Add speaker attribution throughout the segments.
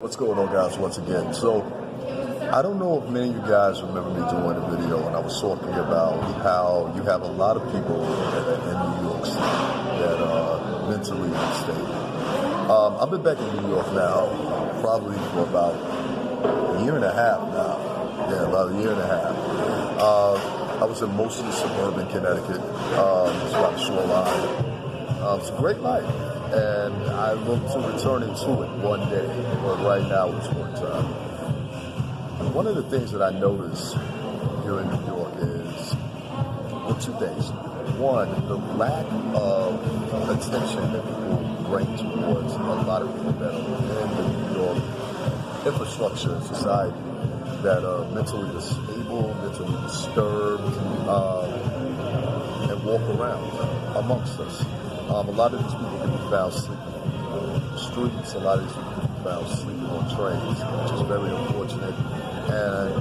Speaker 1: What's going on, guys, once again? So, I don't know if many of you guys remember me doing a video when I was talking about how you have a lot of people in New York City that are mentally unstable. I've been back in New York now, probably for about a year and a half now. Yeah, about a year and a half. I was in mostly suburban Connecticut, it's about the shoreline. It's a great life. And I look to returning to it one day, but right now it's one time. And one of the things that I notice here in New York is, well, two things. One, the lack of attention that people bring towards a lot of people that are in the New York infrastructure and society that are mentally disabled, mentally disturbed, and walk around amongst us. A lot of these people can be found sleeping on the streets. A lot of these people can be found sleeping on trains, which is very unfortunate. And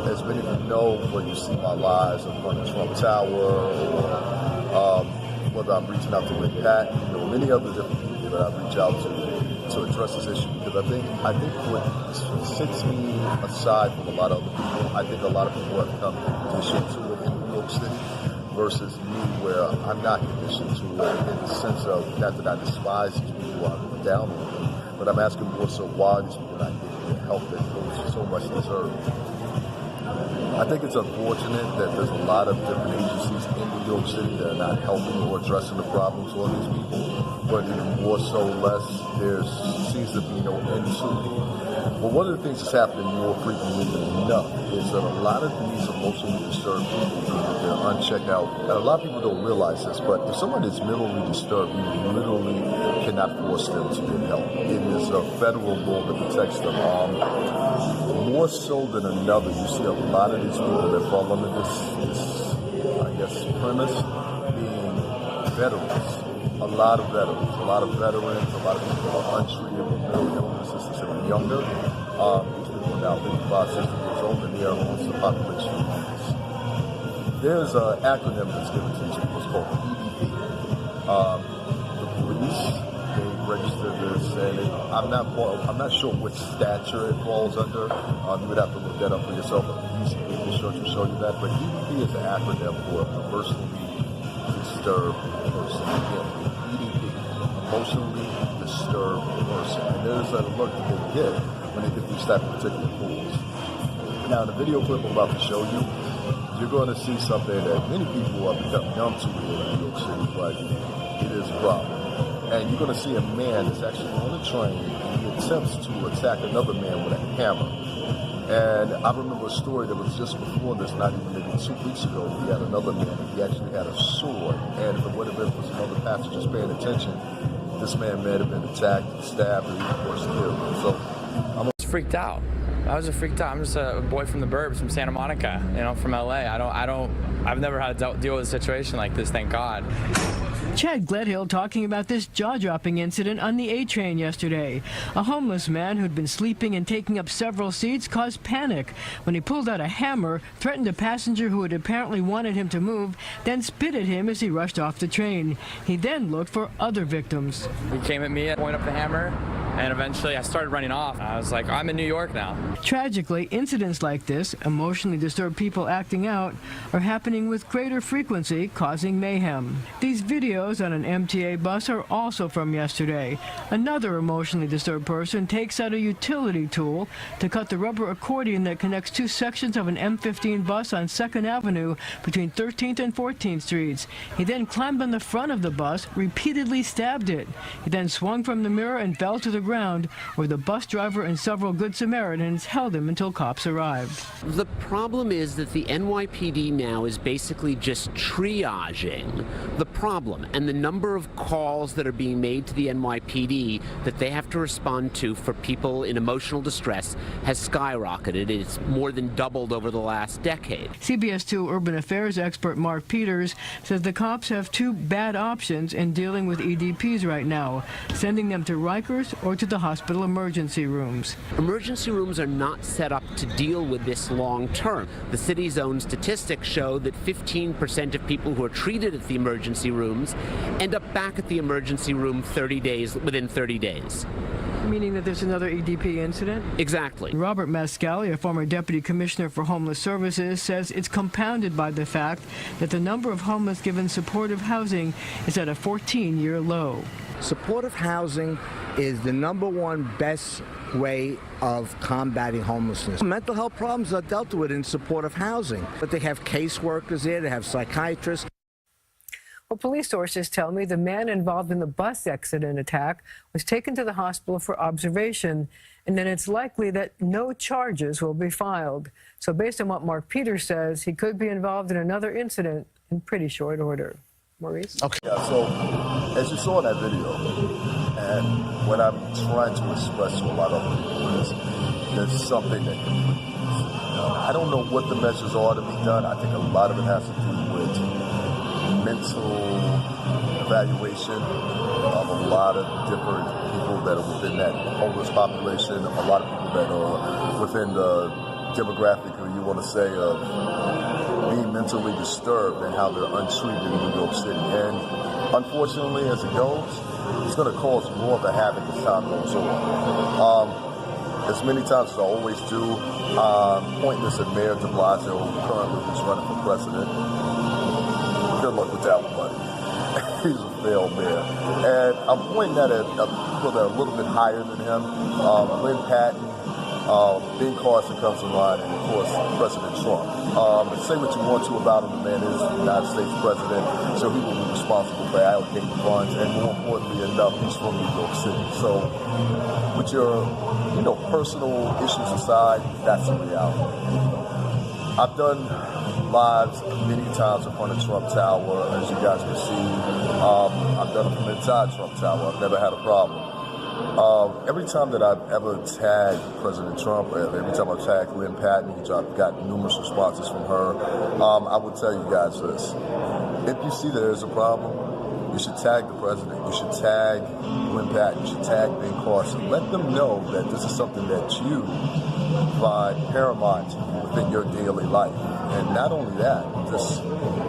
Speaker 1: as many of you know, when you see my lives in front of Trump Tower, or whether I'm reaching out to Rick Pat, many other different people that I reach out to address this issue, because I think what sets me aside from a lot of other people, I think a lot of people have come conditioned to it in New York City, versus me, where I'm not conditioned to it in the sense of, not that I despise these people, I'm down on them, but I'm asking more so why these people are not getting the help that they so much deserve. I think it's unfortunate that there's a lot of different agencies in New York City that are not helping or addressing the problems for these people, but even more so there seems to be no end to it. But one of the things that's happening more frequently than enough is that a lot of these emotionally disturbed people, they're unchecked out. And a lot of people don't realize this, but if someone is mentally disturbed, you literally cannot force them to get help. It is a federal law that protects them. More so than another, you see a lot of these people that fall under this premise being veterans. A lot of veterans, a lot of people who are untreated with mental illnesses since they were younger. These people are now 55, 60 years old, and they are amongst the population. There's an acronym that's given to these people. It's called EDP. The police, they registered this, and I'm not sure which stature it falls under. You would have to look that up for yourself. Easy research will show you that. But EDP is an acronym for emotionally disturbed person. Again, EDP, emotionally disturbed person. And there's an alert that they get when they get these type of particular pools. Now, in the video clip I'm about to show you, you're going to see something that many people have become numb to here in New York City, but it is a problem. And you're going to see a man that's actually on a train, and he attempts to attack another man with a hammer. And I remember a story that was just before this, not even maybe 2 weeks ago. He had another man, and he actually had a sword. And if it would have been for some other passengers paying attention, this man may have been attacked, stabbed, or even worse, killed. So I'm
Speaker 2: freaked out. I was freaked out. I'm just a boy from the burbs, from Santa Monica, from LA. I've never had to deal with a situation like this, thank God.
Speaker 3: Chad Gledhill talking about this jaw-dropping incident on the A train yesterday. A homeless man who'd been sleeping and taking up several seats caused panic when he pulled out a hammer, threatened a passenger who had apparently wanted him to move, then spit at him as he rushed off the train. He then looked for other victims.
Speaker 2: He came at me, pointed up the hammer, and eventually I started running off. I was like, I'm in New York now.
Speaker 3: Tragically, incidents like this, emotionally disturbed people acting out, are happening with greater frequency, causing mayhem. These videos on an MTA bus are also from yesterday. Another emotionally disturbed person takes out a utility tool to cut the rubber accordion that connects two sections of an M15 bus on 2nd Avenue between 13th and 14th Streets. He then climbed on the front of the bus, repeatedly stabbed it. He then swung from the mirror and fell to the ground, where the bus driver and several Good Samaritans held him until cops arrived.
Speaker 4: The problem is that the NYPD now is basically just triaging the problem, and the number of calls that are being made to the NYPD that they have to respond to for people in emotional distress has skyrocketed. It's more than doubled over the last decade.
Speaker 3: CBS 2 urban affairs expert Mark Peters says the cops have two bad options in dealing with EDPs right now, sending them to Rikers or to the hospital emergency rooms.
Speaker 4: Emergency rooms are not set up to deal with this long term. The city's own statistics show that 15% of people who are treated at the emergency rooms end up back at the emergency room within 30 days.
Speaker 3: Meaning that there's another EDP incident?
Speaker 4: Exactly.
Speaker 3: Robert Mascali, a former deputy commissioner for homeless services, says it's compounded by the fact that the number of homeless given supportive housing is at a 14-year low.
Speaker 5: Supportive housing is the #1 best way of combating homelessness. Mental health problems are dealt with in supportive housing, but they have caseworkers there, they have psychiatrists.
Speaker 3: Well, police sources tell me the man involved in the bus accident attack was taken to the hospital for observation, and then it's likely that no charges will be filed. So based on what Mark Peters says, he could be involved in another incident in pretty short order. Maurice?
Speaker 1: Okay. Yeah, so as you saw in that video, and what I'm trying to express to a lot of people is there's something that can be done. I don't know what the measures are to be done. I think a lot of it has to do with mental evaluation of a lot of different people that are within that homeless population, a lot of people that are within the demographic, or you want to say, of being mentally disturbed and how they're untreated in New York City. And unfortunately, as it goes, it's going to cause more of a havoc as time goes on. As many times as I always do, point this at Mayor de Blasio, who currently is running for president. Good luck with that one, buddy. He's a failed mayor. And I'm pointing that at people that are a little bit higher than him. Lynn Patton, Ben Carson comes to mind, and of course, President Trump. Say what you want to about him, the man is the United States president, so he will be responsible for allocating funds, and more importantly enough, he's from New York City. So with your, personal issues aside, that's the reality. I've done lives many times in front of Trump Tower, as you guys can see. I've done it from inside Trump Tower. I've never had a problem. Every time that I've ever tagged President Trump, every time I've tagged Lynn Patton, which I've got numerous responses from her, I would tell you guys this. If you see there's a problem, you should tag the president. You should tag Lynn Patton. You should tag Ben Carson. Let them know that this is something that you find paramount within your daily life. And not only that, just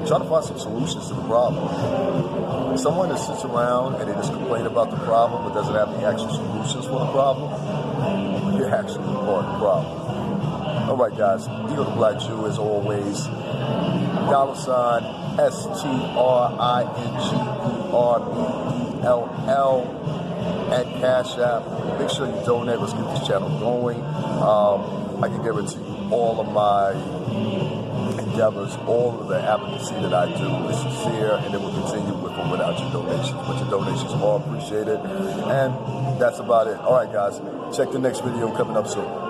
Speaker 1: try to find some solutions to the problem. Someone that sits around and they just complain about the problem but doesn't have any actual solutions for the problem, you're actually part of the problem. All right, guys, Ego the Black Jew, as always, $STRINGERBELL at Cash App. Make sure you donate. Let's keep this channel going. I can guarantee you all of my endeavors, all of the advocacy that I do is sincere, and it will continue with or without your donations. But your donations are appreciated, and that's about it. All right, guys, check the next video coming up soon.